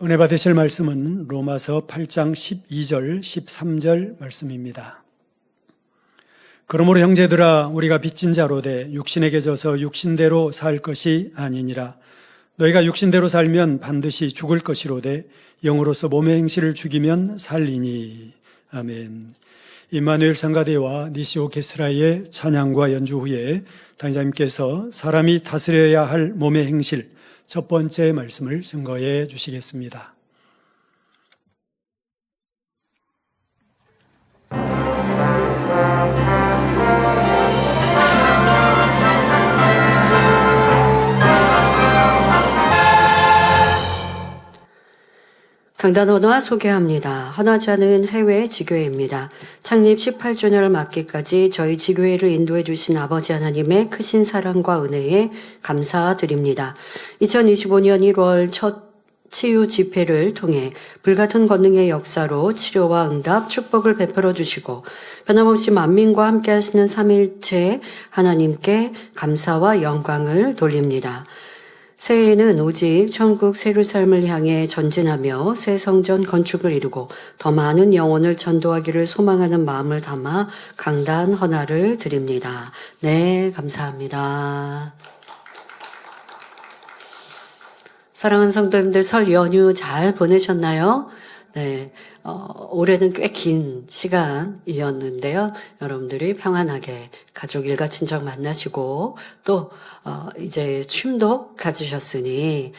은혜 받으실 말씀은 로마서 8장 12절, 13절 말씀입니다. 그러므로 형제들아 우리가 빚진 자로 돼 육신에게 져서 육신대로 살 것이 아니니라. 너희가 육신대로 살면 반드시 죽을 것이로되 영으로서 몸의 행실을 죽이면 살리니. 아멘. 임마누엘 성가대와 니시오 게스라의 찬양과 연주 후에 당장님께서 사람이 다스려야 할 몸의 행실 첫 번째 말씀을 증거해 주시겠습니다. 강단 헌화 소개합니다. 헌화자는 해외 지교회입니다. 창립 18주년을 맞기까지 저희 지교회를 인도해 주신 아버지 하나님의 크신 사랑과 은혜에 감사드립니다. 2025년 1월 첫 치유 집회를 통해 불같은 권능의 역사로 치료와 응답, 축복을 베풀어 주시고 변함없이 만민과 함께 하시는 삼일체 하나님께 감사와 영광을 돌립니다. 새해에는 오직 천국 예루살렘을 향해 전진하며 새 성전 건축을 이루고 더 많은 영혼을 전도하기를 소망하는 마음을 담아 강단 헌화를 드립니다. 네, 감사합니다. 사랑하는 성도님들, 설 연휴 잘 보내셨나요? 네, 올해는 꽤 긴 시간이었는데요. 여러분들이 평안하게 가족 일가 친척 만나시고 또 이제 쉼도 가지셨으니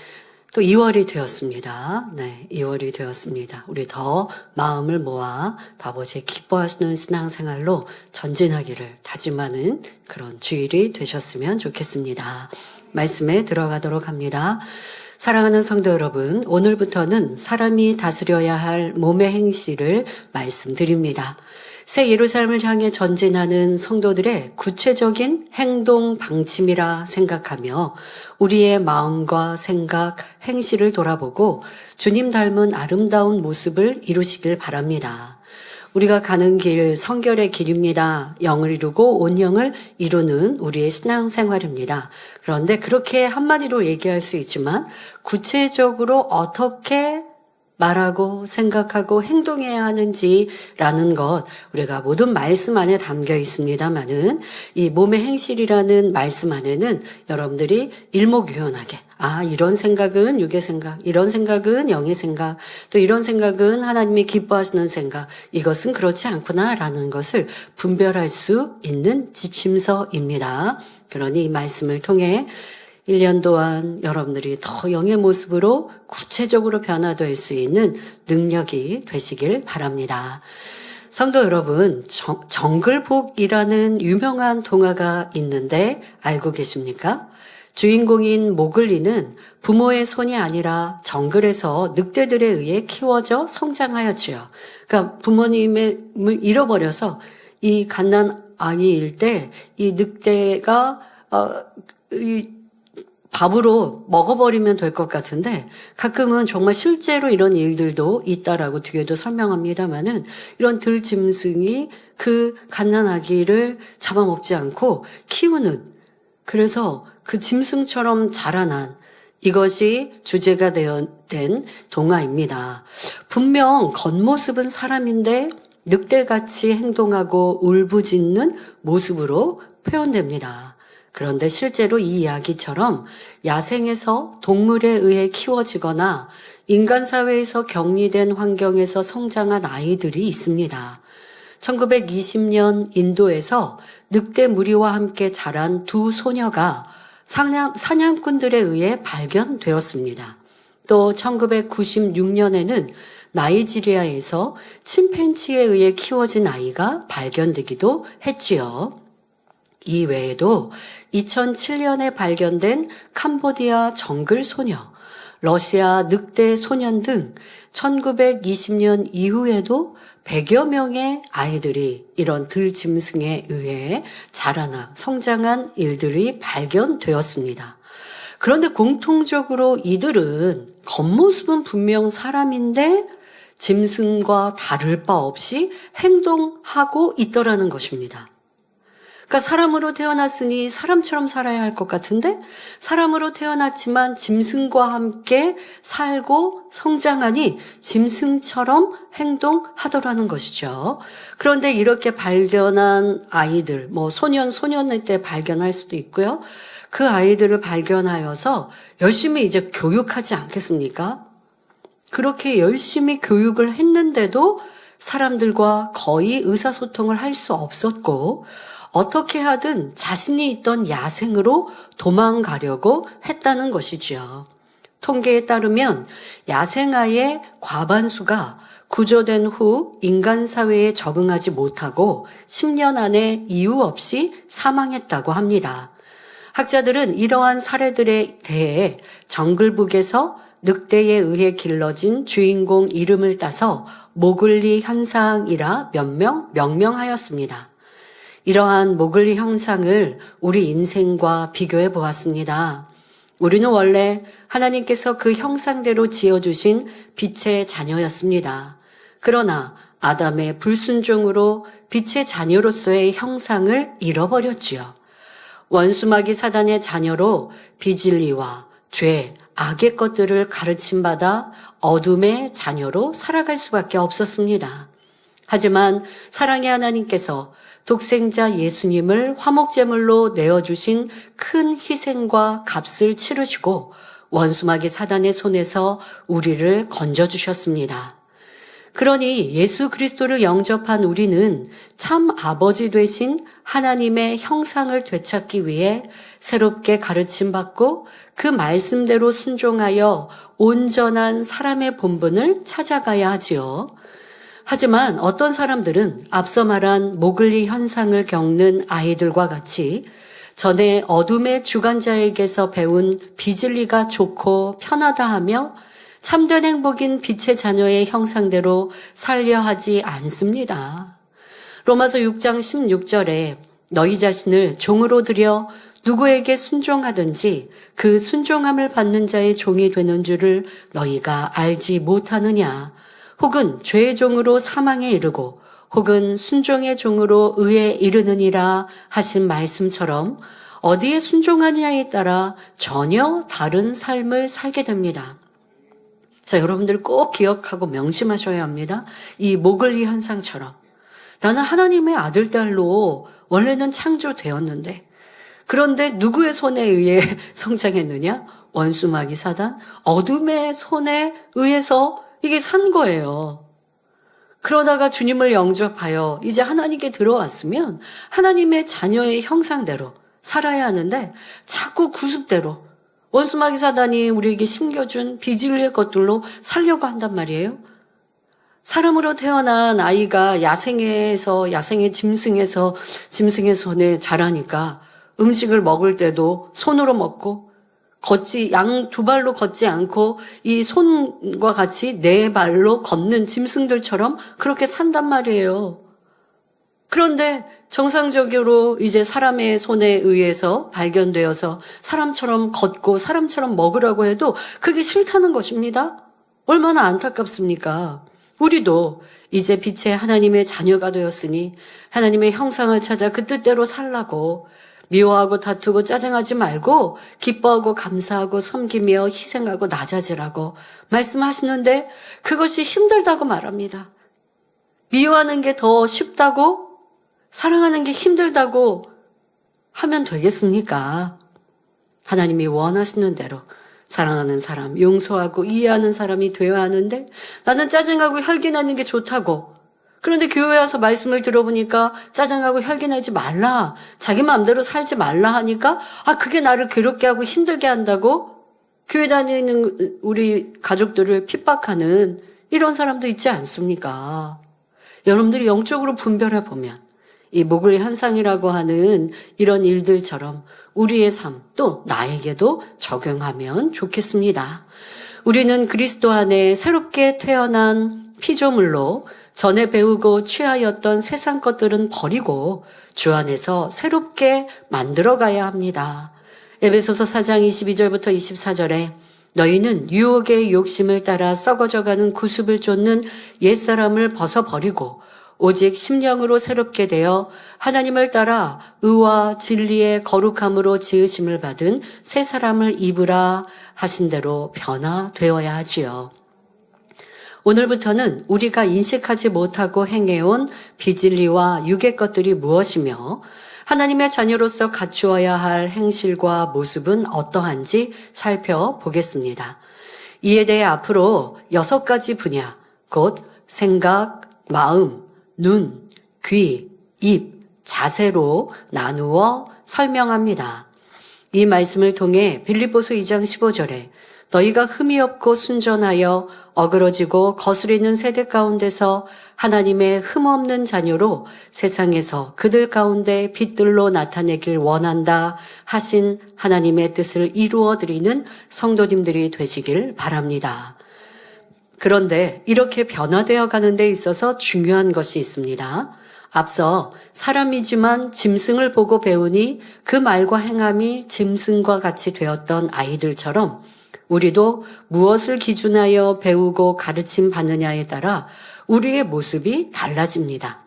또 2월이 되었습니다. 네, 2월이 되었습니다. 우리 더 마음을 모아 아버지 기뻐하시는 신앙생활로 전진하기를 다짐하는 그런 주일이 되셨으면 좋겠습니다. 말씀에 들어가도록 합니다. 사랑하는 성도 여러분, 오늘부터는 사람이 다스려야 할 몸의 행실을 말씀드립니다. 새 예루살렘을 향해 전진하는 성도들의 구체적인 행동 방침이라 생각하며 우리의 마음과 생각, 행실을 돌아보고 주님 닮은 아름다운 모습을 이루시길 바랍니다. 우리가 가는 길, 성결의 길입니다. 영을 이루고 온영을 이루는 우리의 신앙생활입니다. 그런데 그렇게 한마디로 얘기할 수 있지만 구체적으로 어떻게 말하고 생각하고 행동해야 하는지라는 것 우리가 모든 말씀 안에 담겨 있습니다만은 이 몸의 행실이라는 말씀 안에는 여러분들이 일목요연하게 이런 생각은 육의 생각, 이런 생각은 영의 생각, 또 이런 생각은 하나님이 기뻐하시는 생각, 이것은 그렇지 않구나라는 것을 분별할 수 있는 지침서입니다. 그러니 이 말씀을 통해 1년 동안 여러분들이 더 영의 모습으로 구체적으로 변화될 수 있는 능력이 되시길 바랍니다. 성도 여러분, 정글북이라는 유명한 동화가 있는데 알고 계십니까? 주인공인 모글리는 부모의 손이 아니라 정글에서 늑대들에 의해 키워져 성장하였지요. 그러니까 부모님을 잃어버려서 이 갓난 아기일 때 이 늑대가 밥으로 먹어버리면 될 것 같은데 가끔은 정말 실제로 이런 일들도 있다라고 뒤에도 설명합니다만은 이런 들짐승이 그 갓난아기를 잡아먹지 않고 키우는, 그래서 그 짐승처럼 자라난 이것이 주제가 된 동화입니다. 분명 겉모습은 사람인데 늑대같이 행동하고 울부짖는 모습으로 표현됩니다. 그런데 실제로 이 이야기처럼 야생에서 동물에 의해 키워지거나 인간 사회에서 격리된 환경에서 성장한 아이들이 있습니다. 1920년 인도에서 늑대 무리와 함께 자란 두 소녀가 사냥꾼들에 의해 발견되었습니다. 또 1996년에는 나이지리아에서 침팬지에 의해 키워진 아이가 발견되기도 했지요. 이 외에도 2007년에 발견된 캄보디아 정글 소녀, 러시아 늑대 소년 등 1920년 이후에도 100여 명의 아이들이 이런 들짐승에 의해 자라나 성장한 일들이 발견되었습니다. 그런데 공통적으로 이들은 겉모습은 분명 사람인데 짐승과 다를 바 없이 행동하고 있더라는 것입니다. 그러니까 사람으로 태어났으니 사람처럼 살아야 할 것 같은데 사람으로 태어났지만 짐승과 함께 살고 성장하니 짐승처럼 행동하더라는 것이죠. 그런데 이렇게 발견한 아이들, 소년의 때 발견할 수도 있고요. 그 아이들을 발견하여서 열심히 이제 교육하지 않겠습니까? 그렇게 열심히 교육을 했는데도 사람들과 거의 의사소통을 할 수 없었고 어떻게 하든 자신이 있던 야생으로 도망가려고 했다는 것이지요. 통계에 따르면 야생아의 과반수가 구조된 후 인간 사회에 적응하지 못하고 10년 안에 이유 없이 사망했다고 합니다. 학자들은 이러한 사례들에 대해 정글북에서 늑대에 의해 길러진 주인공 이름을 따서 모글리 현상이라 명명하였습니다. 이러한 모글리 현상을 우리 인생과 비교해 보았습니다. 우리는 원래 하나님께서 그 형상대로 지어주신 빛의 자녀였습니다. 그러나 아담의 불순종으로 빛의 자녀로서의 형상을 잃어버렸지요. 원수마귀 사단의 자녀로 비진리와 죄, 악의 것들을 가르침받아 어둠의 자녀로 살아갈 수밖에 없었습니다. 하지만 사랑의 하나님께서 독생자 예수님을 화목제물로 내어주신 큰 희생과 값을 치르시고 원수마귀 사단의 손에서 우리를 건져주셨습니다. 그러니 예수 그리스도를 영접한 우리는 참 아버지 되신 하나님의 형상을 되찾기 위해 새롭게 가르침받고 그 말씀대로 순종하여 온전한 사람의 본분을 찾아가야 하지요. 하지만 어떤 사람들은 앞서 말한 모글리 현상을 겪는 아이들과 같이 전에 어둠의 주관자에게서 배운 비진리가 좋고 편하다 하며 참된 행복인 빛의 자녀의 형상대로 살려 하지 않습니다. 로마서 6장 16절에 너희 자신을 종으로 들여 누구에게 순종하든지 그 순종함을 받는 자의 종이 되는 줄을 너희가 알지 못하느냐. 혹은 죄의 종으로 사망에 이르고 혹은 순종의 종으로 의에 이르느니라 하신 말씀처럼 어디에 순종하느냐에 따라 전혀 다른 삶을 살게 됩니다. 자, 여러분들 꼭 기억하고 명심하셔야 합니다. 이 모글리 현상처럼 나는 하나님의 아들, 딸로 원래는 창조되었는데 그런데 누구의 손에 의해 성장했느냐? 원수마귀 사단, 어둠의 손에 의해서 이게 산 거예요. 그러다가 주님을 영접하여 이제 하나님께 들어왔으면 하나님의 자녀의 형상대로 살아야 하는데 자꾸 구습대로 원수마귀 사단이 우리에게 심겨준 비진리의 것들로 살려고 한단 말이에요. 사람으로 태어난 아이가 야생의 짐승의 손에 자라니까 음식을 먹을 때도 손으로 먹고 양 두 발로 걷지 않고 이 손과 같이 네 발로 걷는 짐승들처럼 그렇게 산단 말이에요. 그런데 정상적으로 이제 사람의 손에 의해서 발견되어서 사람처럼 걷고 사람처럼 먹으라고 해도 그게 싫다는 것입니다. 얼마나 안타깝습니까? 우리도 이제 빛의 하나님의 자녀가 되었으니 하나님의 형상을 찾아 그 뜻대로 살라고 미워하고 다투고 짜증하지 말고 기뻐하고 감사하고 섬기며 희생하고 낮아지라고 말씀하시는데 그것이 힘들다고 말합니다. 미워하는 게 더 쉽다고 사랑하는 게 힘들다고 하면 되겠습니까? 하나님이 원하시는 대로 사랑하는 사람, 용서하고 이해하는 사람이 되어야 하는데 나는 짜증하고 혈기내는 게 좋다고 그런데 교회 와서 말씀을 들어보니까 짜증하고 혈기내지 말라. 자기 마음대로 살지 말라 하니까 그게 나를 괴롭게 하고 힘들게 한다고 교회 다니는 우리 가족들을 핍박하는 이런 사람도 있지 않습니까? 여러분들이 영적으로 분별해 보면 이 모글리 현상이라고 하는 이런 일들처럼 우리의 삶 또 나에게도 적용하면 좋겠습니다. 우리는 그리스도 안에 새롭게 태어난 피조물로 전에 배우고 취하였던 세상 것들은 버리고 주 안에서 새롭게 만들어가야 합니다. 에베소서 4장 22절부터 24절에 너희는 유혹의 욕심을 따라 썩어져가는 구습을 쫓는 옛사람을 벗어버리고 오직 심령으로 새롭게 되어 하나님을 따라 의와 진리의 거룩함으로 지으심을 받은 새 사람을 입으라 하신 대로 변화되어야 하지요. 오늘부터는 우리가 인식하지 못하고 행해온 비진리와 육의 것들이 무엇이며 하나님의 자녀로서 갖추어야 할 행실과 모습은 어떠한지 살펴보겠습니다. 이에 대해 앞으로 6가지 분야, 곧 생각, 마음, 눈, 귀, 입, 자세로 나누어 설명합니다. 이 말씀을 통해 빌립보서 2장 15절에 너희가 흠이 없고 순전하여 어그러지고 거스리는 세대 가운데서 하나님의 흠없는 자녀로 세상에서 그들 가운데 빛들로 나타내길 원한다 하신 하나님의 뜻을 이루어드리는 성도님들이 되시길 바랍니다. 그런데 이렇게 변화되어 가는 데 있어서 중요한 것이 있습니다. 앞서 사람이지만 짐승을 보고 배우니 그 말과 행함이 짐승과 같이 되었던 아이들처럼 우리도 무엇을 기준하여 배우고 가르침 받느냐에 따라 우리의 모습이 달라집니다.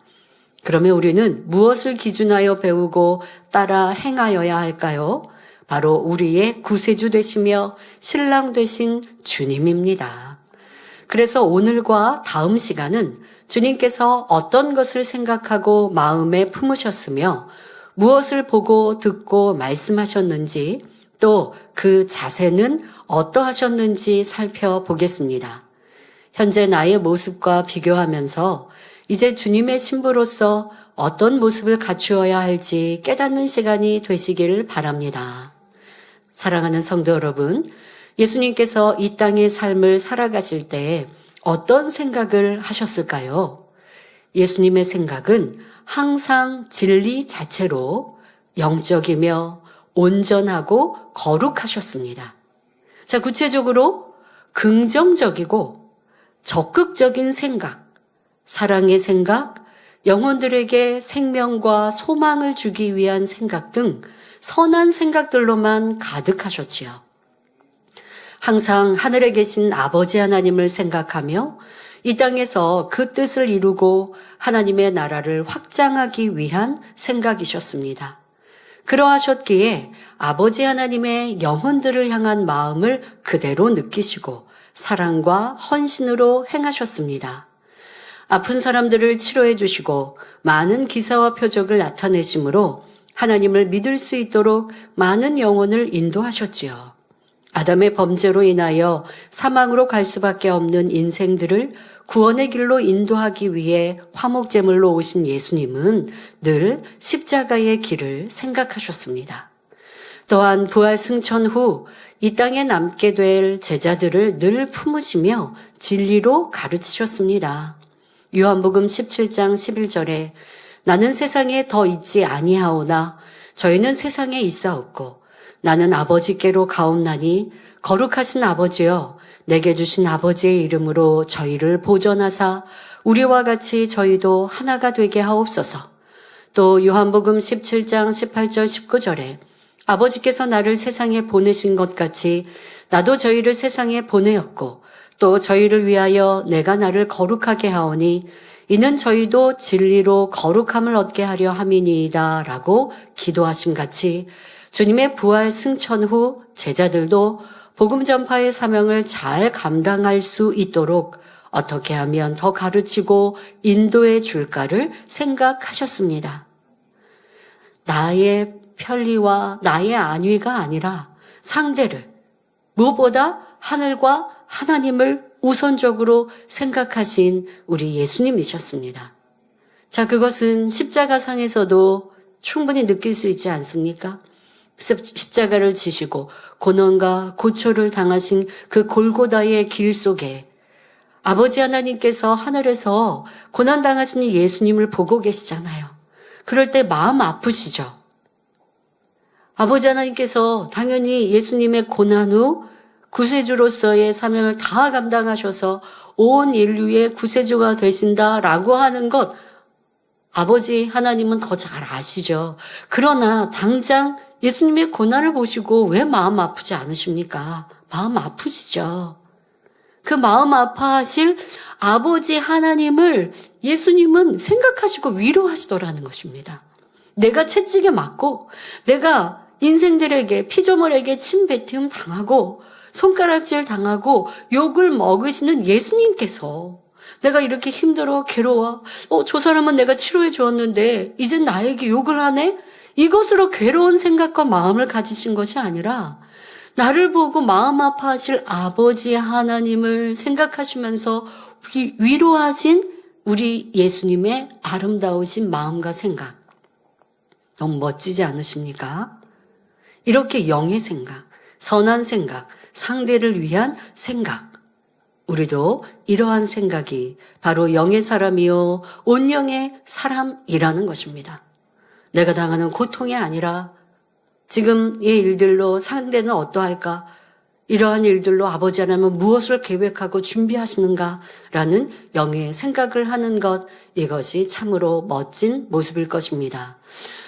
그러면 우리는 무엇을 기준하여 배우고 따라 행하여야 할까요? 바로 우리의 구세주 되시며 신랑 되신 주님입니다. 그래서 오늘과 다음 시간은 주님께서 어떤 것을 생각하고 마음에 품으셨으며 무엇을 보고 듣고 말씀하셨는지 또 그 자세는 어떠하셨는지 살펴보겠습니다. 현재 나의 모습과 비교하면서 이제 주님의 신부로서 어떤 모습을 갖추어야 할지 깨닫는 시간이 되시기를 바랍니다. 사랑하는 성도 여러분, 예수님께서 이 땅의 삶을 살아가실 때 어떤 생각을 하셨을까요? 예수님의 생각은 항상 진리 자체로 영적이며 온전하고 거룩하셨습니다. 자, 구체적으로 긍정적이고 적극적인 생각, 사랑의 생각, 영혼들에게 생명과 소망을 주기 위한 생각 등 선한 생각들로만 가득하셨지요. 항상 하늘에 계신 아버지 하나님을 생각하며 이 땅에서 그 뜻을 이루고 하나님의 나라를 확장하기 위한 생각이셨습니다. 그러하셨기에 아버지 하나님의 영혼들을 향한 마음을 그대로 느끼시고 사랑과 헌신으로 행하셨습니다. 아픈 사람들을 치료해 주시고 많은 기사와 표적을 나타내심으로 하나님을 믿을 수 있도록 많은 영혼을 인도하셨지요. 아담의 범죄로 인하여 사망으로 갈 수밖에 없는 인생들을 구원의 길로 인도하기 위해 화목제물로 오신 예수님은 늘 십자가의 길을 생각하셨습니다. 또한 부활 승천 후 이 땅에 남게 될 제자들을 늘 품으시며 진리로 가르치셨습니다. 요한복음 17장 11절에 나는 세상에 더 있지 아니하오나 저희는 세상에 있사옵고 나는 아버지께로 가옵나니 거룩하신 아버지여 내게 주신 아버지의 이름으로 저희를 보전하사 우리와 같이 저희도 하나가 되게 하옵소서. 또 요한복음 17장 18절 19절에 아버지께서 나를 세상에 보내신 것 같이 나도 저희를 세상에 보내었고 또 저희를 위하여 내가 나를 거룩하게 하오니 이는 저희도 진리로 거룩함을 얻게 하려 함이니이다 라고 기도하심 같이 주님의 부활 승천 후 제자들도 복음 전파의 사명을 잘 감당할 수 있도록 어떻게 하면 더 가르치고 인도해 줄까를 생각하셨습니다. 나의 편리와 나의 안위가 아니라 상대를, 무엇보다 하늘과 하나님을 우선적으로 생각하신 우리 예수님이셨습니다. 자, 그것은 십자가상에서도 충분히 느낄 수 있지 않습니까? 십자가를 지시고 고난과 고초를 당하신 그 골고다의 길 속에 아버지 하나님께서 하늘에서 고난당하신 예수님을 보고 계시잖아요. 그럴 때 마음 아프시죠? 아버지 하나님께서 당연히 예수님의 고난 후 구세주로서의 사명을 다 감당하셔서 온 인류의 구세주가 되신다라고 하는 것 아버지 하나님은 더 잘 아시죠. 그러나 당장 예수님의 고난을 보시고 왜 마음 아프지 않으십니까? 마음 아프시죠. 그 마음 아파하실 아버지 하나님을 예수님은 생각하시고 위로하시더라는 것입니다. 내가 채찍에 맞고 내가 인생들에게 피조물에게 침뱉음 당하고 손가락질 당하고 욕을 먹으시는 예수님께서 내가 이렇게 힘들어 괴로워 저 사람은 내가 치료해 주었는데 이젠 나에게 욕을 하네? 이것으로 괴로운 생각과 마음을 가지신 것이 아니라 나를 보고 마음 아파하실 아버지 하나님을 생각하시면서 위로하신 우리 예수님의 아름다우신 마음과 생각, 너무 멋지지 않으십니까? 이렇게 영의 생각, 선한 생각, 상대를 위한 생각, 우리도 이러한 생각이 바로 영의 사람이요 온영의 사람이라는 것입니다. 내가 당하는 고통이 아니라 지금 이 일들로 상대는 어떠할까? 이러한 일들로 아버지 하나님은 무엇을 계획하고 준비하시는가라는 영의 생각을 하는 것, 이것이 참으로 멋진 모습일 것입니다.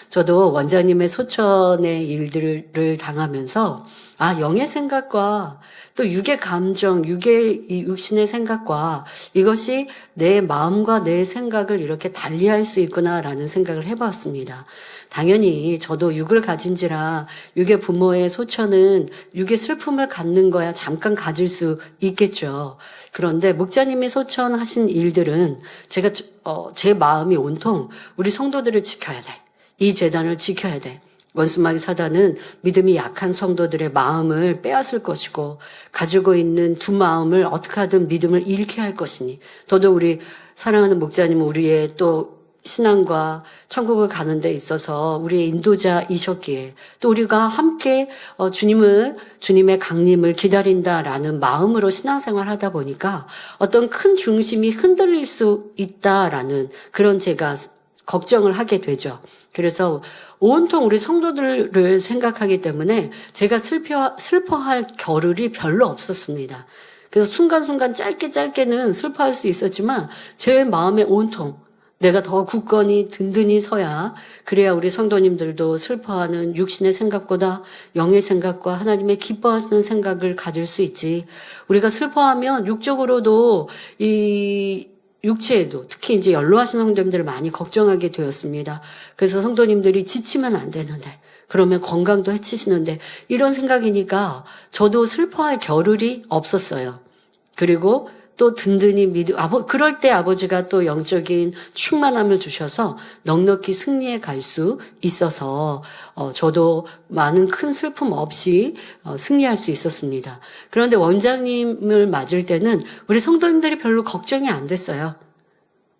저도 원장님의 소천의 일들을 당하면서 영의 생각과 또 육의 감정, 육신의 생각과 이것이 내 마음과 내 생각을 이렇게 달리할 수 있구나라는 생각을 해봤습니다. 당연히 저도 육을 가진지라 육의 부모의 소천은 육의 슬픔을 갖는 거야 잠깐 가질 수 있겠죠. 그런데 목자님이 소천하신 일들은 제가 제 마음이 온통 우리 성도들을 지켜야 돼. 이 재단을 지켜야 돼. 원수마귀 사단은 믿음이 약한 성도들의 마음을 빼앗을 것이고 가지고 있는 두 마음을 어떻게 하든 믿음을 잃게 할 것이니 더더 우리 사랑하는 목자님은 우리의 또 신앙과 천국을 가는 데 있어서 우리의 인도자이셨기에 또 우리가 함께 주님의 강림을 기다린다라는 마음으로 신앙생활 하다 보니까 어떤 큰 중심이 흔들릴 수 있다라는 그런 제가 걱정을 하게 되죠. 그래서 온통 우리 성도들을 생각하기 때문에 제가 슬퍼할 겨를이 별로 없었습니다. 그래서 순간순간 짧게는 슬퍼할 수 있었지만 제 마음에 온통 내가 더 굳건히 든든히 서야 그래야 우리 성도님들도 슬퍼하는 육신의 생각보다 영의 생각과 하나님의 기뻐하시는 생각을 가질 수 있지. 우리가 슬퍼하면 육적으로도 이 육체에도 특히 이제 연로하신 성도님들을 많이 걱정하게 되었습니다. 그래서 성도님들이 지치면 안 되는데 그러면 건강도 해치시는데 이런 생각이니까 저도 슬퍼할 겨를이 없었어요. 그리고 또 든든히 그럴 때 아버지가 또 영적인 충만함을 주셔서 넉넉히 승리해 갈 수 있어서 저도 많은 큰 슬픔 없이 승리할 수 있었습니다. 그런데 원장님을 맞을 때는 우리 성도님들이 별로 걱정이 안 됐어요.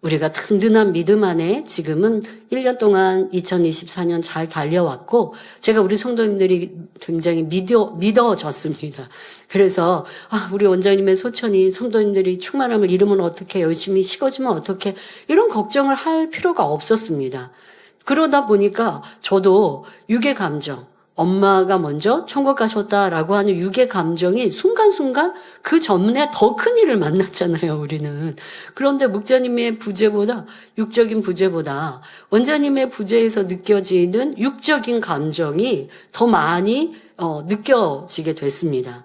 우리가 든든한 믿음 안에 지금은 1년 동안 2024년 잘 달려왔고 제가 우리 성도님들이 굉장히 믿어졌습니다. 그래서 우리 원장님의 소천이 성도님들이 충만함을 잃으면 어떻게 열심히 식어지면 어떻게 이런 걱정을 할 필요가 없었습니다. 그러다 보니까 저도 육의 감정 엄마가 먼저 천국 가셨다라고 하는 육의 감정이 순간순간 그 전에 더 큰 일을 만났잖아요, 우리는. 그런데 목자님의 부재보다, 육적인 부재보다 원자님의 부재에서 느껴지는 육적인 감정이 더 많이 느껴지게 됐습니다.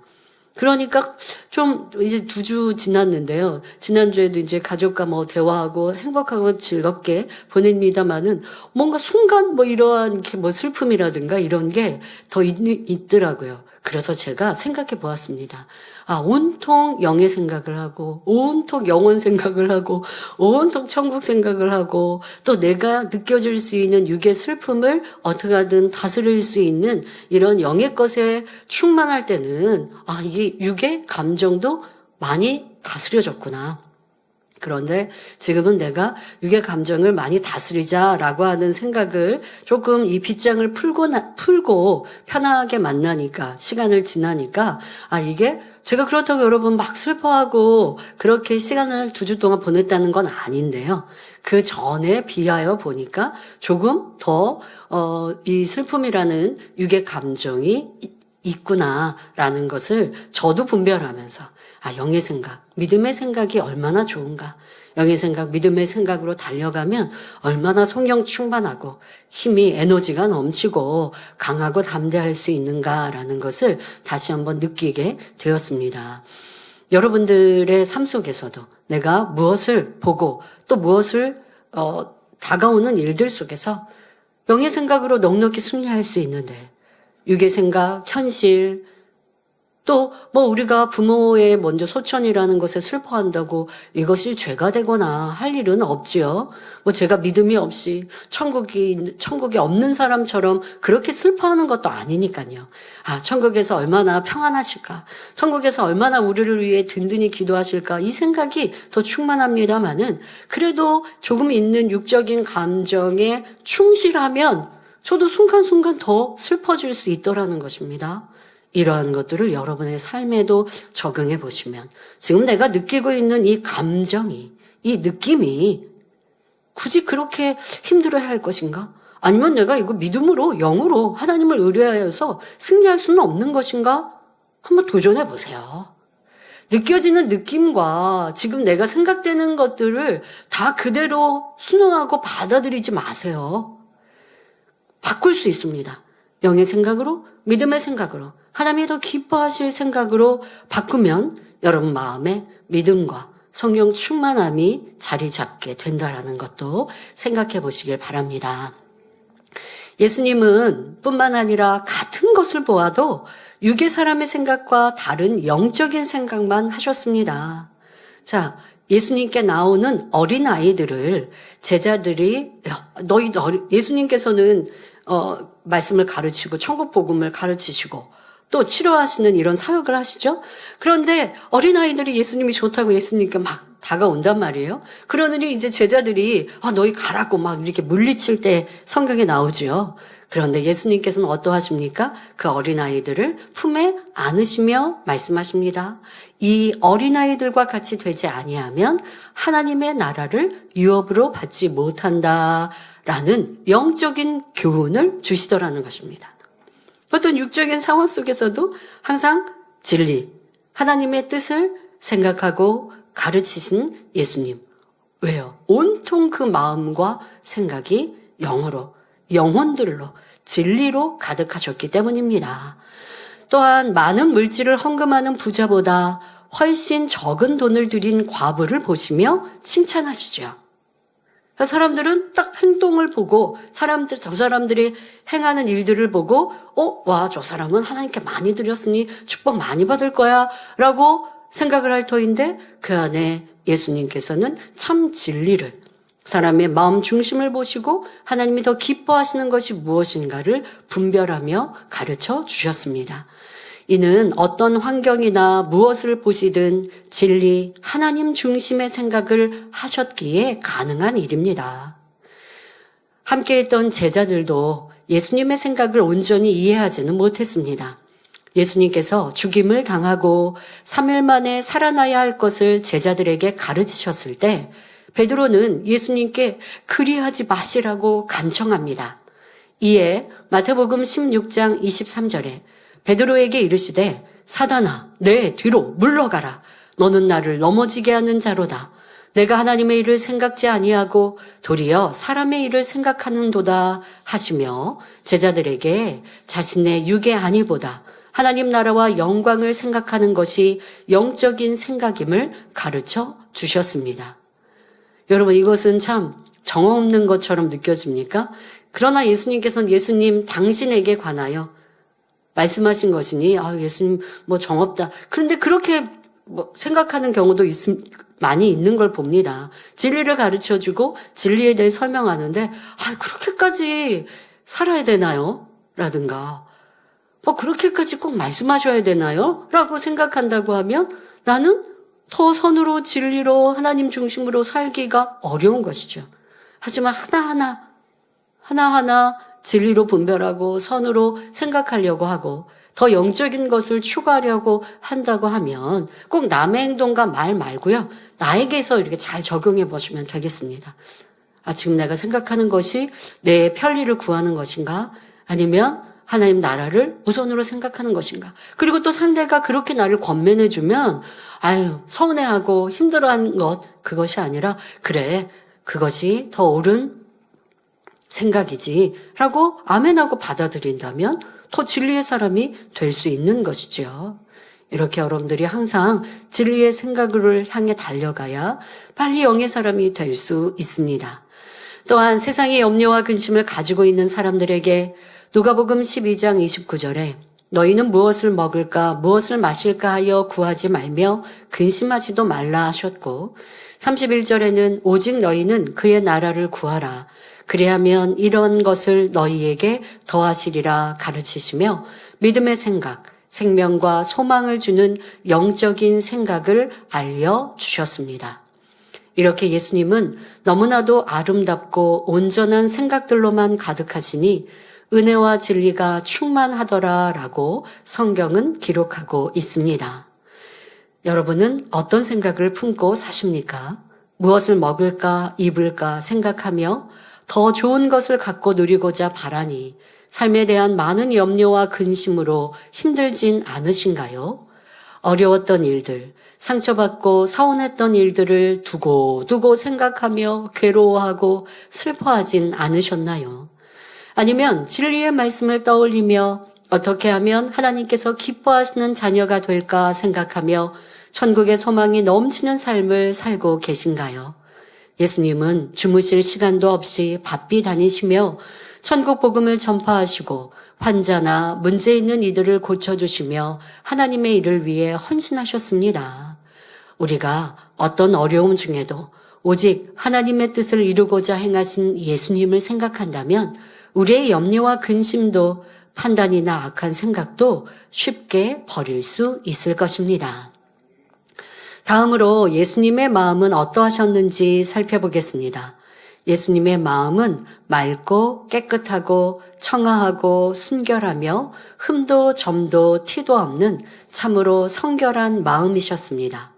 그러니까 좀 이제 2주 지났는데요. 지난주에도 이제 가족과 대화하고 행복하고 즐겁게 보냅니다만은 뭔가 순간 이러한 이렇게 슬픔이라든가 이런 게 더 있더라고요. 그래서 제가 생각해 보았습니다. 온통 영의 생각을 하고, 온통 영혼 생각을 하고, 온통 천국 생각을 하고, 또 내가 느껴질 수 있는 육의 슬픔을 어떻게 하든 다스릴 수 있는 이런 영의 것에 충만할 때는, 이게 육의 감정도 많이 다스려졌구나. 그런데 지금은 내가 육의 감정을 많이 다스리자라고 하는 생각을 조금 이 빗장을 풀고 편하게 만나니까, 시간을 지나니까, 이게 제가 그렇다고 여러분 막 슬퍼하고 그렇게 시간을 2주 동안 보냈다는 건 아닌데요. 그 전에 비하여 보니까 조금 더, 이 슬픔이라는 육의 감정이 있구나라는 것을 저도 분별하면서 영의 생각, 믿음의 생각이 얼마나 좋은가. 영의 생각, 믿음의 생각으로 달려가면 얼마나 성령 충만하고 힘이 에너지가 넘치고 강하고 담대할 수 있는가라는 것을 다시 한번 느끼게 되었습니다. 여러분들의 삶 속에서도 내가 무엇을 보고 또 무엇을 다가오는 일들 속에서 영의 생각으로 넉넉히 승리할 수 있는데 육의 생각, 현실, 또 우리가 부모의 먼저 소천이라는 것에 슬퍼한다고 이것이 죄가 되거나 할 일은 없지요. 제가 믿음이 없이 천국이 없는 사람처럼 그렇게 슬퍼하는 것도 아니니까요. 천국에서 얼마나 평안하실까, 천국에서 얼마나 우리를 위해 든든히 기도하실까, 이 생각이 더 충만합니다마는 그래도 조금 있는 육적인 감정에 충실하면 저도 순간순간 더 슬퍼질 수 있더라는 것입니다. 이러한 것들을 여러분의 삶에도 적용해 보시면 지금 내가 느끼고 있는 이 감정이, 이 느낌이 굳이 그렇게 힘들어야 할 것인가? 아니면 내가 이거 믿음으로, 영으로 하나님을 의뢰하여서 승리할 수는 없는 것인가? 한번 도전해 보세요. 느껴지는 느낌과 지금 내가 생각되는 것들을 다 그대로 순응하고 받아들이지 마세요. 바꿀 수 있습니다. 영의 생각으로, 믿음의 생각으로, 하나님이 더 기뻐하실 생각으로 바꾸면 여러분 마음에 믿음과 성령 충만함이 자리 잡게 된다라는 것도 생각해 보시길 바랍니다. 예수님은 뿐만 아니라 같은 것을 보아도 육의 사람의 생각과 다른 영적인 생각만 하셨습니다. 자, 예수님께 나오는 어린아이들을 제자들이 예수님께서는 말씀을 가르치고 천국 복음을 가르치시고 또 치료하시는 이런 사역을 하시죠. 그런데 어린아이들이 예수님이 좋다고 예수님께 막 다가온단 말이에요. 그러느니 이제 제자들이 너희 가라고 막 이렇게 물리칠 때 성경에 나오죠. 그런데 예수님께서는 어떠하십니까? 그 어린아이들을 품에 안으시며 말씀하십니다. 이 어린아이들과 같이 되지 아니하면 하나님의 나라를 유업으로 받지 못한다라는 영적인 교훈을 주시더라는 것입니다. 어떤 육적인 상황 속에서도 항상 진리, 하나님의 뜻을 생각하고 가르치신 예수님. 왜요? 온통 그 마음과 생각이 영으로, 영혼들로, 진리로 가득하셨기 때문입니다. 또한 많은 물질을 헌금하는 부자보다 훨씬 적은 돈을 들인 과부를 보시며 칭찬하시죠. 사람들은 딱 행동을 보고 저 사람들이 행하는 일들을 보고 저 사람은 하나님께 많이 드렸으니 축복 많이 받을 거야 라고 생각을 할 터인데 그 안에 예수님께서는 참 진리를, 사람의 마음 중심을 보시고 하나님이 더 기뻐하시는 것이 무엇인가를 분별하며 가르쳐 주셨습니다. 이는 어떤 환경이나 무엇을 보시든 진리, 하나님 중심의 생각을 하셨기에 가능한 일입니다. 함께 있던 제자들도 예수님의 생각을 온전히 이해하지는 못했습니다. 예수님께서 죽임을 당하고 3일 만에 살아나야 할 것을 제자들에게 가르치셨을 때 베드로는 예수님께 그리하지 마시라고 간청합니다. 이에 마태복음 16장 23절에 베드로에게 이르시되 사단아 내 뒤로 물러가라. 너는 나를 넘어지게 하는 자로다. 내가 하나님의 일을 생각지 아니하고 도리어 사람의 일을 생각하는도다 하시며 제자들에게 자신의 육의 안위보다 하나님 나라와 영광을 생각하는 것이 영적인 생각임을 가르쳐 주셨습니다. 여러분 이것은 참 정어 없는 것처럼 느껴집니까? 그러나 예수님께서는 예수님 당신에게 관하여 말씀하신 것이니 예수님 정없다. 그런데 그렇게 생각하는 경우도 많이 있는 걸 봅니다. 진리를 가르쳐주고 진리에 대해 설명하는데 그렇게까지 살아야 되나요? 라든가 그렇게까지 꼭 말씀하셔야 되나요? 라고 생각한다고 하면 나는 더 선으로 진리로 하나님 중심으로 살기가 어려운 것이죠. 하지만 하나하나 진리로 분별하고 선으로 생각하려고 하고 더 영적인 것을 추구하려고 한다고 하면 꼭 남의 행동과 말 말고요. 나에게서 이렇게 잘 적용해 보시면 되겠습니다. 지금 내가 생각하는 것이 내 편리를 구하는 것인가? 아니면 하나님 나라를 우선으로 생각하는 것인가? 그리고 또 상대가 그렇게 나를 권면해 주면 서운해하고 힘들어하는 것 그것이 아니라 그래 그것이 더 옳은 생각이지 라고 아멘하고 받아들인다면 더 진리의 사람이 될 수 있는 것이죠. 이렇게 여러분들이 항상 진리의 생각을 향해 달려가야 빨리 영의 사람이 될 수 있습니다. 또한 세상의 염려와 근심을 가지고 있는 사람들에게 누가복음 12장 29절에 너희는 무엇을 먹을까 무엇을 마실까 하여 구하지 말며 근심하지도 말라 하셨고 31절에는 오직 너희는 그의 나라를 구하라. 그리하면 이런 것을 너희에게 더하시리라 가르치시며 믿음의 생각, 생명과 소망을 주는 영적인 생각을 알려주셨습니다. 이렇게 예수님은 너무나도 아름답고 온전한 생각들로만 가득하시니 은혜와 진리가 충만하더라라고 성경은 기록하고 있습니다. 여러분은 어떤 생각을 품고 사십니까? 무엇을 먹을까, 입을까 생각하며 더 좋은 것을 갖고 누리고자 바라니 삶에 대한 많은 염려와 근심으로 힘들진 않으신가요? 어려웠던 일들, 상처받고 서운했던 일들을 두고 생각하며 괴로워하고 슬퍼하진 않으셨나요? 아니면 진리의 말씀을 떠올리며 어떻게 하면 하나님께서 기뻐하시는 자녀가 될까 생각하며 천국의 소망이 넘치는 삶을 살고 계신가요? 예수님은 주무실 시간도 없이 바삐 다니시며 천국 복음을 전파하시고 환자나 문제 있는 이들을 고쳐주시며 하나님의 일을 위해 헌신하셨습니다. 우리가 어떤 어려움 중에도 오직 하나님의 뜻을 이루고자 행하신 예수님을 생각한다면 우리의 염려와 근심도 판단이나 악한 생각도 쉽게 버릴 수 있을 것입니다. 다음으로 예수님의 마음은 어떠하셨는지 살펴보겠습니다. 예수님의 마음은 맑고 깨끗하고 청아하고 순결하며 흠도 점도 티도 없는 참으로 성결한 마음이셨습니다.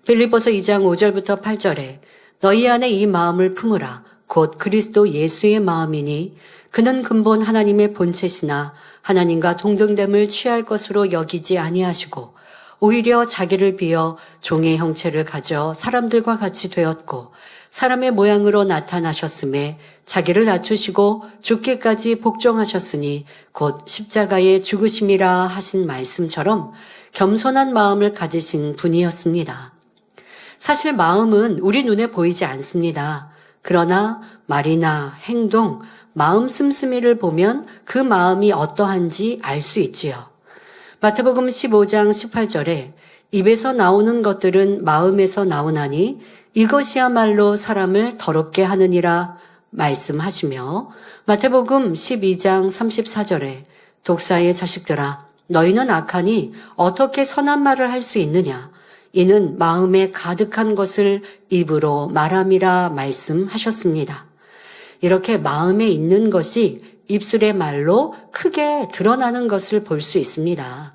빌립보서 2장 5절부터 8절에 너희 안에 이 마음을 품으라 곧 그리스도 예수의 마음이니 그는 근본 하나님의 본체시나 하나님과 동등됨을 취할 것으로 여기지 아니하시고 오히려 자기를 비어 종의 형체를 가져 사람들과 같이 되었고 사람의 모양으로 나타나셨음에 자기를 낮추시고 죽기까지 복종하셨으니 곧 십자가의 죽으심이라 하신 말씀처럼 겸손한 마음을 가지신 분이었습니다. 사실 마음은 우리 눈에 보이지 않습니다. 그러나 말이나 행동, 마음 씀씀이를 보면 그 마음이 어떠한지 알 수 있지요. 마태복음 15장 18절에 입에서 나오는 것들은 마음에서 나오나니 이것이야말로 사람을 더럽게 하느니라 말씀하시며 마태복음 12장 34절에 독사의 자식들아 너희는 악하니 어떻게 선한 말을 할 수 있느냐 이는 마음에 가득한 것을 입으로 말함이라 말씀하셨습니다. 이렇게 마음에 있는 것이 입술의 말로 크게 드러나는 것을 볼 수 있습니다.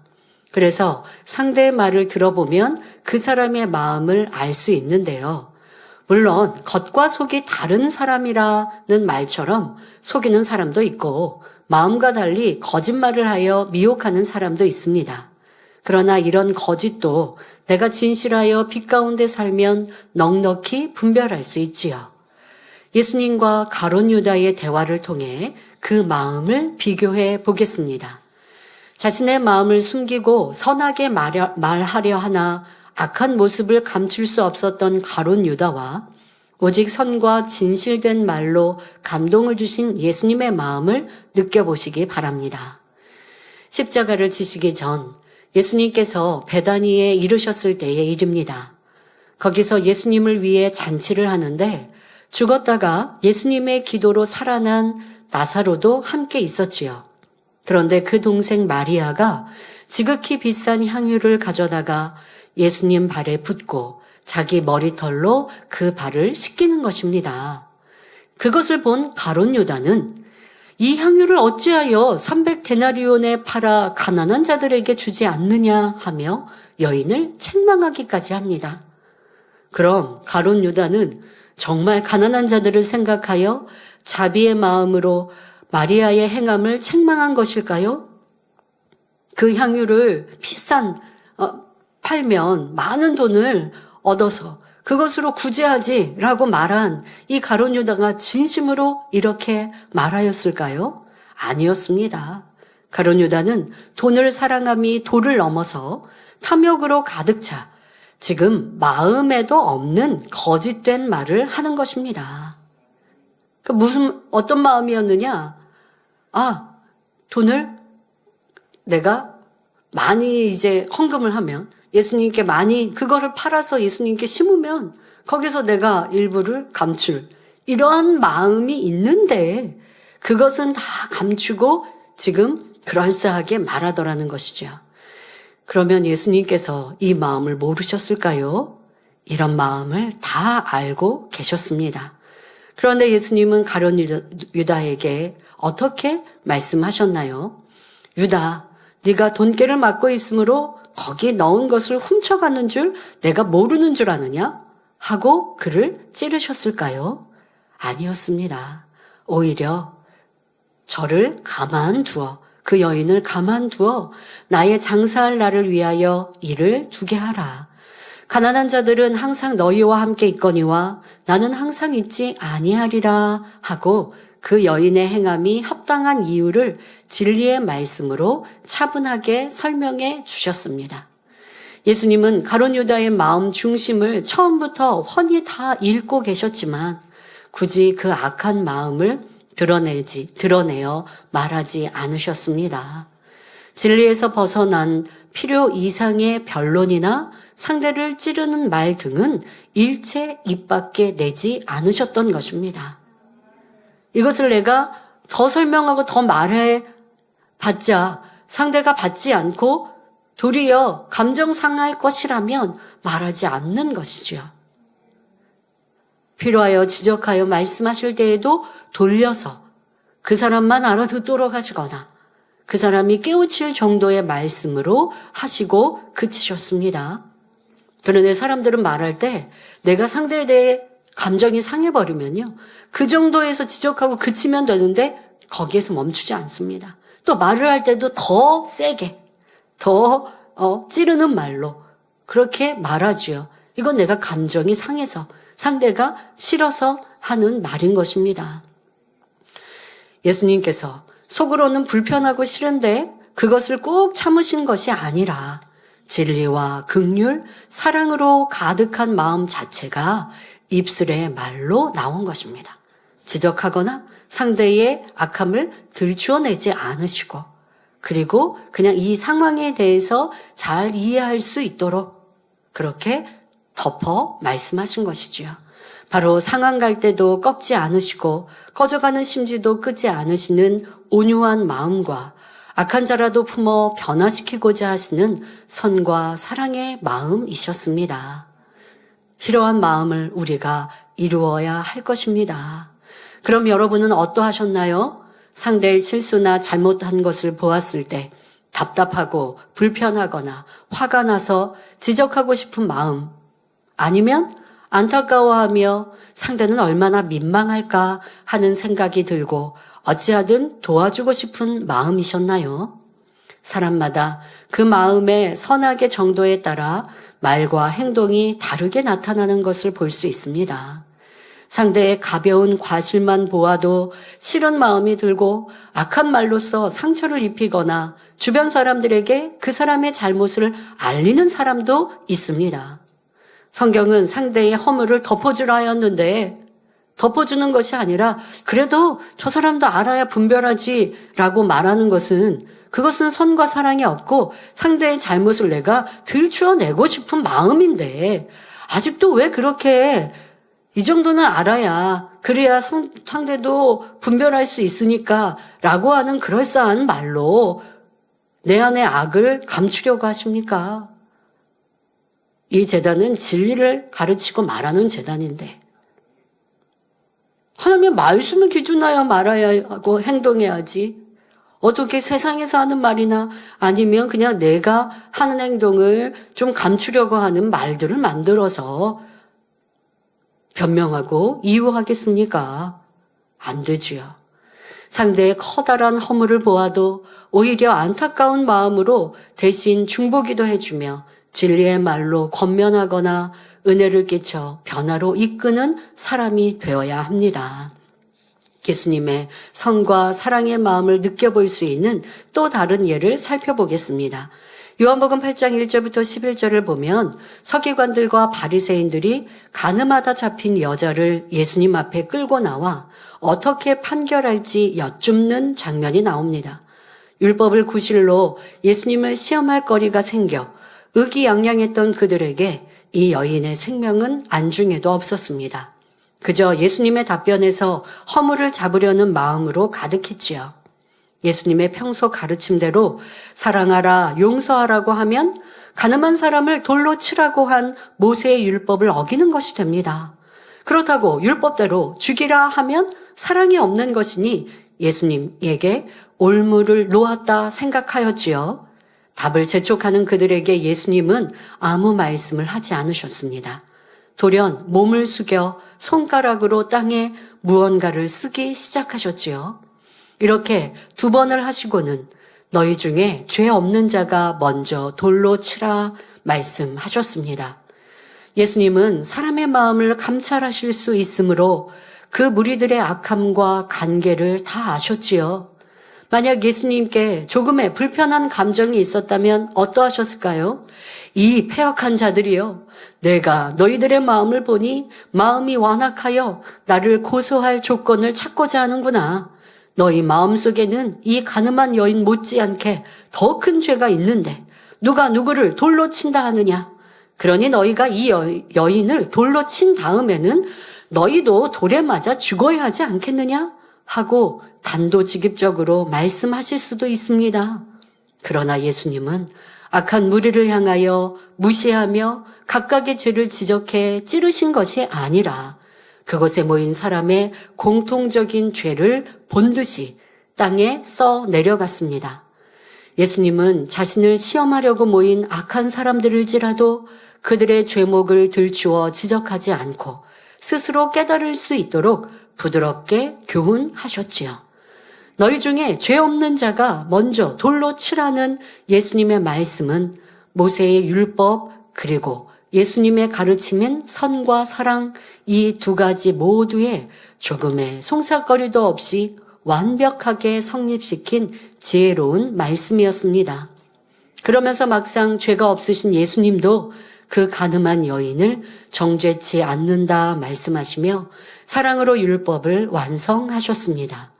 그래서 상대의 말을 들어보면 그 사람의 마음을 알 수 있는데요. 물론 겉과 속이 다른 사람이라는 말처럼 속이는 사람도 있고 마음과 달리 거짓말을 하여 미혹하는 사람도 있습니다. 그러나 이런 거짓도 내가 진실하여 빛 가운데 살면 넉넉히 분별할 수 있지요. 예수님과 가룟 유다의 대화를 통해 그 마음을 비교해 보겠습니다. 자신의 마음을 숨기고 선하게 말하려 하나 악한 모습을 감출 수 없었던 가룟 유다와 오직 선과 진실된 말로 감동을 주신 예수님의 마음을 느껴보시기 바랍니다. 십자가를 지시기 전 예수님께서 베다니에 이르셨을 때의 일입니다. 거기서 예수님을 위해 잔치를 하는데 죽었다가 예수님의 기도로 살아난 나사로도 함께 있었지요. 그런데 그 동생 마리아가 지극히 비싼 향유를 가져다가 예수님 발에 붓고 자기 머리털로 그 발을 씻기는 것입니다. 그것을 본 가룟 유다는 이 향유를 어찌하여 300데나리온에 팔아 가난한 자들에게 주지 않느냐 하며 여인을 책망하기까지 합니다. 그럼 가룟 유다는 정말 가난한 자들을 생각하여 자비의 마음으로 마리아의 행함을 책망한 것일까요? 그 향유를 팔면 많은 돈을 얻어서 그것으로 구제하지라고 말한 이 가룟 유다가 진심으로 이렇게 말하였을까요? 아니었습니다. 가룟 유다는 돈을 사랑함이 도를 넘어서 탐욕으로 가득 차 지금 마음에도 없는 거짓된 말을 하는 것입니다. 어떤 마음이었느냐? 돈을 내가 많이 이제 헌금을 하면 예수님께 많이 그거를 팔아서 예수님께 심으면 거기서 내가 일부를 감출 이러한 마음이 있는데 그것은 다 감추고 지금 그럴싸하게 말하더라는 것이죠. 그러면 예수님께서 이 마음을 모르셨을까요? 이런 마음을 다 알고 계셨습니다. 그런데 예수님은 가룟 유다에게 어떻게 말씀하셨나요? 유다, 네가 돈깨를 맡고 있으므로 거기 넣은 것을 훔쳐가는 줄 내가 모르는 줄 아느냐? 하고 그를 찌르셨을까요? 아니었습니다. 오히려 저를 가만두어 그 여인을 가만두어 나의 장사할 날을 위하여 일을 두게 하라. 가난한 자들은 항상 너희와 함께 있거니와 나는 항상 있지 아니하리라 하고 그 여인의 행함이 합당한 이유를 진리의 말씀으로 차분하게 설명해 주셨습니다. 예수님은 가룟 유다의 마음 중심을 처음부터 훤히 다 읽고 계셨지만 굳이 그 악한 마음을 드러내어 말하지 않으셨습니다. 진리에서 벗어난 필요 이상의 변론이나 상대를 찌르는 말 등은 일체 입 밖에 내지 않으셨던 것입니다. 이것을 내가 더 설명하고 더 말해 봤자 상대가 받지 않고 도리어 감정 상할 것이라면 말하지 않는 것이죠. 필요하여 지적하여 말씀하실 때에도 돌려서 그 사람만 알아듣도록 하시거나 그 사람이 깨우칠 정도의 말씀으로 하시고 그치셨습니다. 그런데 사람들은 말할 때 내가 상대에 대해 감정이 상해버리면요. 그 정도에서 지적하고 그치면 되는데 거기에서 멈추지 않습니다. 또 말을 할 때도 더 세게, 더 찌르는 말로 그렇게 말하지요. 이건 내가 감정이 상해서 상대가 싫어서 하는 말인 것입니다. 예수님께서 속으로는 불편하고 싫은데 그것을 꾹 참으신 것이 아니라 진리와 긍휼, 사랑으로 가득한 마음 자체가 입술의 말로 나온 것입니다. 지적하거나 상대의 악함을 들추어내지 않으시고 그리고 그냥 이 상황에 대해서 잘 이해할 수 있도록 그렇게 덮어 말씀하신 것이지요. 바로 상황 갈 때도 꺾지 않으시고 꺼져가는 심지도 끄지 않으시는 온유한 마음과 악한 자라도 품어 변화시키고자 하시는 선과 사랑의 마음이셨습니다. 이러한 마음을 우리가 이루어야 할 것입니다. 그럼 여러분은 어떠하셨나요? 상대의 실수나 잘못한 것을 보았을 때 답답하고 불편하거나 화가 나서 지적하고 싶은 마음, 아니면 안타까워하며 상대는 얼마나 민망할까 하는 생각이 들고 어찌하든 도와주고 싶은 마음이셨나요? 사람마다 그 마음의 선악의 정도에 따라 말과 행동이 다르게 나타나는 것을 볼 수 있습니다. 상대의 가벼운 과실만 보아도 싫은 마음이 들고 악한 말로써 상처를 입히거나 주변 사람들에게 그 사람의 잘못을 알리는 사람도 있습니다. 성경은 상대의 허물을 덮어주라 하였는데 덮어주는 것이 아니라 그래도 저 사람도 알아야 분별하지 라고 말하는 것은 그것은 선과 사랑이 없고 상대의 잘못을 내가 들추어내고 싶은 마음인데 아직도 왜 그렇게 이 정도는 알아야 그래야 상대도 분별할 수 있으니까 라고 하는 그럴싸한 말로 내 안의 악을 감추려고 하십니까? 이 제단은 진리를 가르치고 말하는 제단인데 하나님의 말씀을 기준하여 말해야 하고 행동해야지 어떻게 세상에서 하는 말이나 아니면 그냥 내가 하는 행동을 좀 감추려고 하는 말들을 만들어서 변명하고 이유하겠습니까? 안 되지요. 상대의 커다란 허물을 보아도 오히려 안타까운 마음으로 대신 중보기도 해주며 진리의 말로 권면하거나 은혜를 끼쳐 변화로 이끄는 사람이 되어야 합니다. 예수님의 선과 사랑의 마음을 느껴볼 수 있는 또 다른 예를 살펴보겠습니다. 요한복음 8장 1절부터 11절을 보면 서기관들과 바리새인들이 가늠하다 잡힌 여자를 예수님 앞에 끌고 나와 어떻게 판결할지 여쭙는 장면이 나옵니다. 율법을 구실로 예수님을 시험할 거리가 생겨 의기양양했던 그들에게 이 여인의 생명은 안중에도 없었습니다. 그저 예수님의 답변에서 허물을 잡으려는 마음으로 가득했지요. 예수님의 평소 가르침대로 사랑하라, 용서하라고 하면 가늠한 사람을 돌로 치라고 한 모세의 율법을 어기는 것이 됩니다. 그렇다고 율법대로 죽이라 하면 사랑이 없는 것이니 예수님에게 올무를 놓았다 생각하였지요. 답을 재촉하는 그들에게 예수님은 아무 말씀을 하지 않으셨습니다. 돌연 몸을 숙여 손가락으로 땅에 무언가를 쓰기 시작하셨지요. 이렇게 2번을 하시고는 너희 중에 죄 없는 자가 먼저 돌로 치라 말씀하셨습니다. 예수님은 사람의 마음을 감찰하실 수 있으므로 그 무리들의 악함과 관계를 다 아셨지요. 만약 예수님께 조금의 불편한 감정이 있었다면 어떠하셨을까요? 이 패역한 자들이요, 내가 너희들의 마음을 보니 마음이 완악하여 나를 고소할 조건을 찾고자 하는구나. 너희 마음속에는 이 가늠한 여인 못지않게 더 큰 죄가 있는데 누가 누구를 돌로 친다 하느냐. 그러니 너희가 이 여인을 돌로 친 다음에는 너희도 돌에 맞아 죽어야 하지 않겠느냐 하고 단도직입적으로 말씀하실 수도 있습니다. 그러나 예수님은 악한 무리를 향하여 무시하며 각각의 죄를 지적해 찌르신 것이 아니라 그곳에 모인 사람의 공통적인 죄를 본듯이 땅에 써 내려갔습니다. 예수님은 자신을 시험하려고 모인 악한 사람들을지라도 그들의 죄목을 들추어 지적하지 않고 스스로 깨달을 수 있도록 부드럽게 교훈하셨지요. 너희 중에 죄 없는 자가 먼저 돌로 치라는 예수님의 말씀은 모세의 율법 그리고 예수님의 가르침인 선과 사랑 이 2가지 모두에 조금의 송사거리도 없이 완벽하게 성립시킨 지혜로운 말씀이었습니다. 그러면서 막상 죄가 없으신 예수님도 그 가늠한 여인을 정죄치 않는다 말씀하시며 사랑으로 율법을 완성하셨습니다.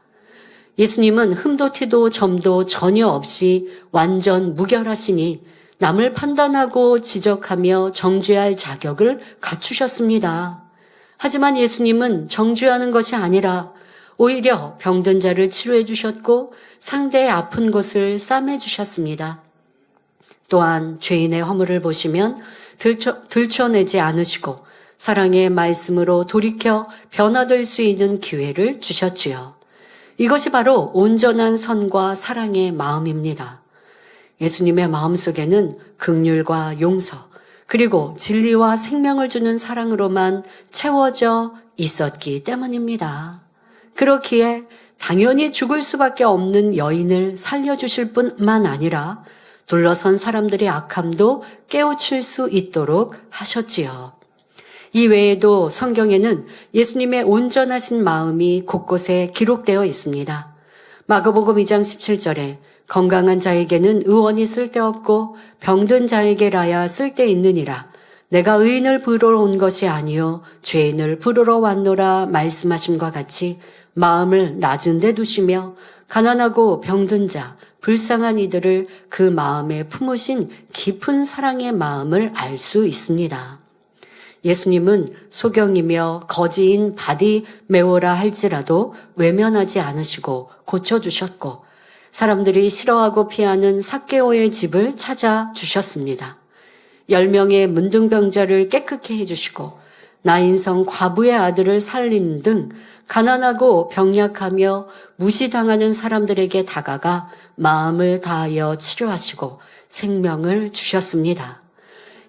예수님은 흠도 티도 점도 전혀 없이 완전 무결하시니 남을 판단하고 지적하며 정죄할 자격을 갖추셨습니다. 하지만 예수님은 정죄하는 것이 아니라 오히려 병든 자를 치료해 주셨고 상대의 아픈 곳을 싸매 주셨습니다. 또한 죄인의 허물을 보시면 들춰내지 않으시고 사랑의 말씀으로 돌이켜 변화될 수 있는 기회를 주셨지요. 이것이 바로 온전한 선과 사랑의 마음입니다. 예수님의 마음속에는 긍휼과 용서 그리고 진리와 생명을 주는 사랑으로만 채워져 있었기 때문입니다. 그렇기에 당연히 죽을 수밖에 없는 여인을 살려주실 뿐만 아니라 둘러선 사람들의 악함도 깨우칠 수 있도록 하셨지요. 이 외에도 성경에는 예수님의 온전하신 마음이 곳곳에 기록되어 있습니다. 마가복음 2장 17절에 건강한 자에게는 의원이 쓸데없고 병든 자에게라야 쓸데있느니라. 내가 의인을 부르러 온 것이 아니요 죄인을 부르러 왔노라 말씀하심과 같이 마음을 낮은 데 두시며 가난하고 병든 자, 불쌍한 이들을 그 마음에 품으신 깊은 사랑의 마음을 알 수 있습니다. 예수님은 소경이며 거지인 바디메오라 할지라도 외면하지 않으시고 고쳐주셨고 사람들이 싫어하고 피하는 삭개오의 집을 찾아주셨습니다. 10명의 문둥병자를 깨끗게 해주시고 나인성 과부의 아들을 살리는 등 가난하고 병약하며 무시당하는 사람들에게 다가가 마음을 다하여 치료하시고 생명을 주셨습니다.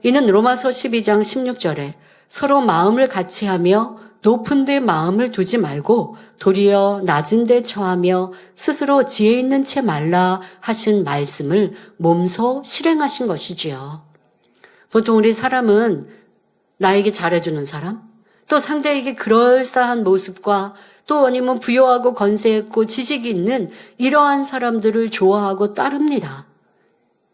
이는 로마서 12장 16절에 서로 마음을 같이 하며 높은 데 마음을 두지 말고 도리어 낮은 데 처하며 스스로 지혜 있는 채 말라 하신 말씀을 몸소 실행하신 것이지요. 보통 우리 사람은 나에게 잘해주는 사람, 또 상대에게 그럴싸한 모습과 또 아니면 부유하고 권세 있고 지식이 있는 이러한 사람들을 좋아하고 따릅니다.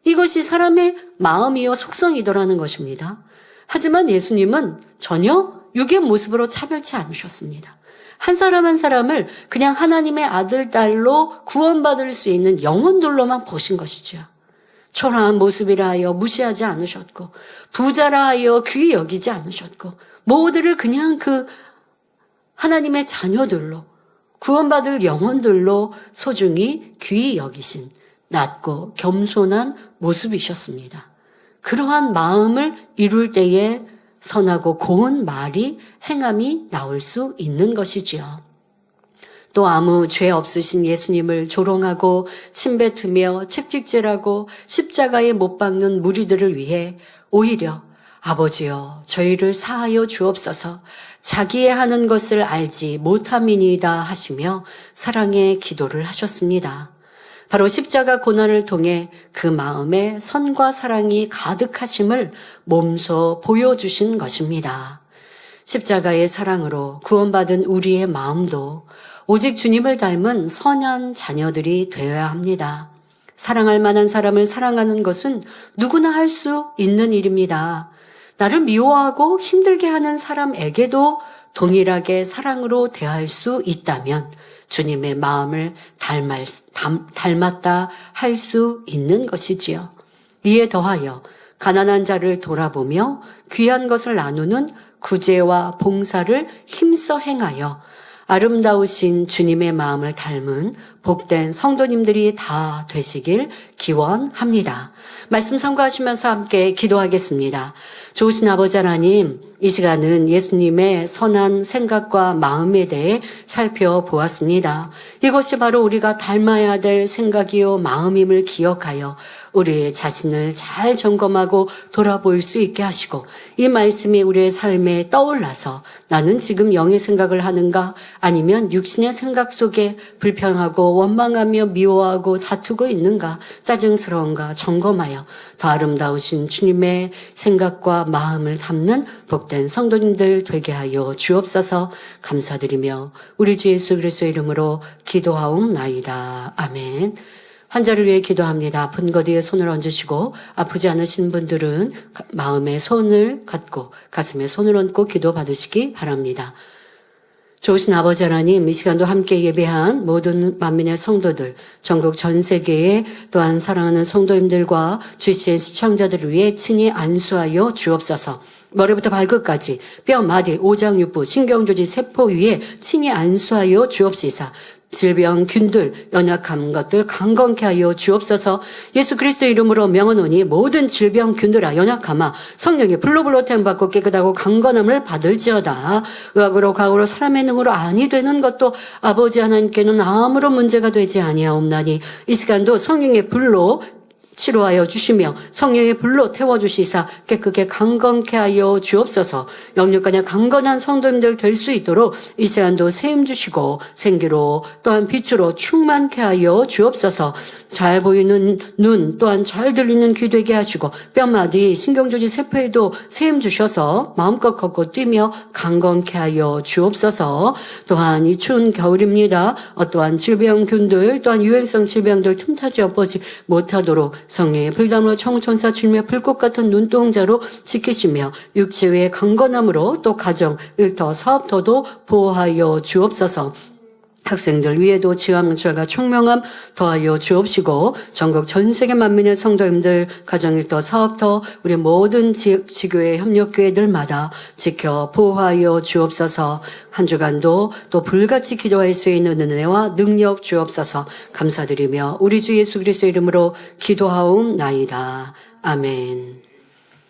이것이 사람의 마음이요 속성이더라는 것입니다. 하지만 예수님은 전혀 육의 모습으로 차별치 않으셨습니다. 한 사람 한 사람을 그냥 하나님의 아들, 딸로 구원받을 수 있는 영혼들로만 보신 것이죠. 초라한 모습이라 하여 무시하지 않으셨고, 부자라 하여 귀히 여기지 않으셨고, 모두를 그냥 그 하나님의 자녀들로, 구원받을 영혼들로 소중히 귀히 여기신 낮고 겸손한 모습이셨습니다. 그러한 마음을 이룰 때에 선하고 고운 말이 행함이 나올 수 있는 것이지요. 또 아무 죄 없으신 예수님을 조롱하고 침뱉으며 책찍질하고 십자가에 못 박는 무리들을 위해 오히려 아버지여 저희를 사하여 주옵소서 자기의 하는 것을 알지 못함이니이다 하시며 사랑의 기도를 하셨습니다. 바로 십자가 고난을 통해 그 마음에 선과 사랑이 가득하심을 몸소 보여주신 것입니다. 십자가의 사랑으로 구원받은 우리의 마음도 오직 주님을 닮은 선한 자녀들이 되어야 합니다. 사랑할 만한 사람을 사랑하는 것은 누구나 할 수 있는 일입니다. 나를 미워하고 힘들게 하는 사람에게도 동일하게 사랑으로 대할 수 있다면 주님의 마음을 닮았다 할 수 있는 것이지요. 이에 더하여 가난한 자를 돌아보며 귀한 것을 나누는 구제와 봉사를 힘써 행하여 아름다우신 주님의 마음을 닮은 복된 성도님들이 다 되시길 기원합니다. 말씀 참고하시면서 함께 기도하겠습니다. 좋으신 아버지 하나님, 이 시간은 예수님의 선한 생각과 마음에 대해 살펴보았습니다. 이것이 바로 우리가 닮아야 될 생각이요 마음임을 기억하여 우리의 자신을 잘 점검하고 돌아볼 수 있게 하시고 이 말씀이 우리의 삶에 떠올라서 나는 지금 영의 생각을 하는가 아니면 육신의 생각 속에 불평하고 원망하며 미워하고 다투고 있는가 짜증스러운가 점검하여 더 아름다우신 주님의 생각과 마음을 담는 복된 성도님들 되게 하여 주옵소서. 감사드리며 우리 주 예수 그리스도의 이름으로 기도하옵나이다. 아멘. 환자를 위해 기도합니다. 아픈 것 위에 손을 얹으시고 아프지 않으신 분들은 마음에 손을 갖고 가슴에 손을 얹고 기도 받으시기 바랍니다. 좋으신 아버지 하나님, 이 시간도 함께 예배한 모든 만민의 성도들, 전국 전 세계에 또한 사랑하는 성도님들과 주시의 시청자들을 위해 친히 안수하여 주옵소서. 머리부터 발끝까지 뼈, 마디, 오장, 육부, 신경조직, 세포 위에 친히 안수하여 주옵시사. 질병, 균들, 연약한 것들 강건케 하여 주옵소서. 예수 그리스도 이름으로 명하노니 모든 질병, 균들아 연약함아 성령의 불로 태움받고 깨끗하고 강건함을 받을지어다. 의학으로 과학으로 사람의 능으로 아니 되는 것도 아버지 하나님께는 아무런 문제가 되지 아니하옵나니 이 시간도 성령의 불로 치료하여 주시며 성령의 불로 태워주시사 깨끗하게 강건케 하여 주옵소서. 영육간에 강건한 성도님들 될 수 있도록 이 시간도 세임 주시고 생기로 또한 빛으로 충만케 하여 주옵소서. 잘 보이는 눈 또한 잘 들리는 귀 되게 하시고 뼈마디 신경조직 세포에도 세임 주셔서 마음껏 걷고 뛰며 강건케 하여 주옵소서. 또한 이 추운 겨울입니다. 어떠한 질병균들 또한 유행성 질병들 틈타지 엿보지 못하도록 성령의 불담으로 청천사 주님의 불꽃 같은 눈동자로 지키시며 육체 외의 강건함으로 또 가정, 일터, 사업터도 보호하여 주옵소서. 학생들 위에도 지감철과 총명함 더하여 주옵시고 전국 전 세계 만민의 성도님들 가정일터 사업터 우리 모든 지교회 협력교회들마다 지켜 보호하여 주옵소서. 한 주간도 또 불같이 기도할 수 있는 은혜와 능력 주옵소서. 감사드리며 우리 주 예수 그리스도 이름으로 기도하옵나이다. 아멘.